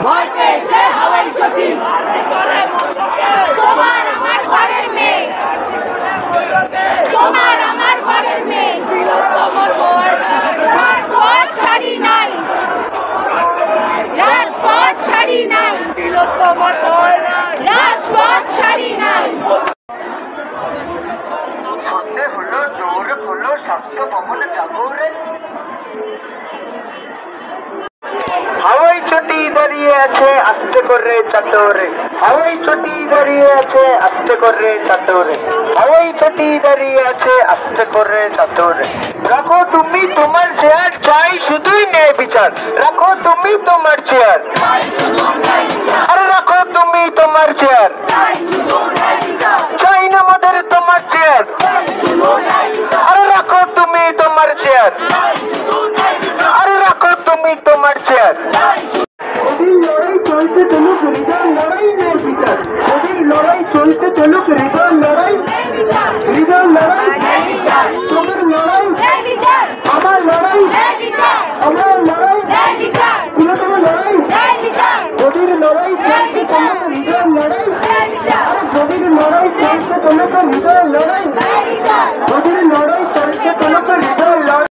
ভয় পেয়েছে হাওয়াই চটি তোমার আমার ঘরের মেয়ে তোমার আমার ঘরের মেয়ে রাজপথ ছাড়ি নাই রাজপথ ছাড়ি নাই রাজপথ ছাড়ি নাই সন্ধে হলো দৌড় হলো স্বাস্থ্য ভবন জাগরে হাওয়াই চটি দাঁড়িয়ে আছে আস্তে করে চাটরে হাওয়াই চটি দাঁড়িয়ে আছে আস্তে করে চাটরে হাওয়াই চটি দাঁড়িয়ে আছে আস্তে করে চাটরে রাখো তুমি তোমার চেয়ার চাই শুধুই ন্যায় বিচার রাখো তুমি তোমার চেয়ার আরে রাখো তুমি তোমার চেয়ার চাই না আমাদের তোমার চেয়ার আরে রাখো তুমি তোমার চেয়ার আরে রাখো তুমি তোমার চেয়ার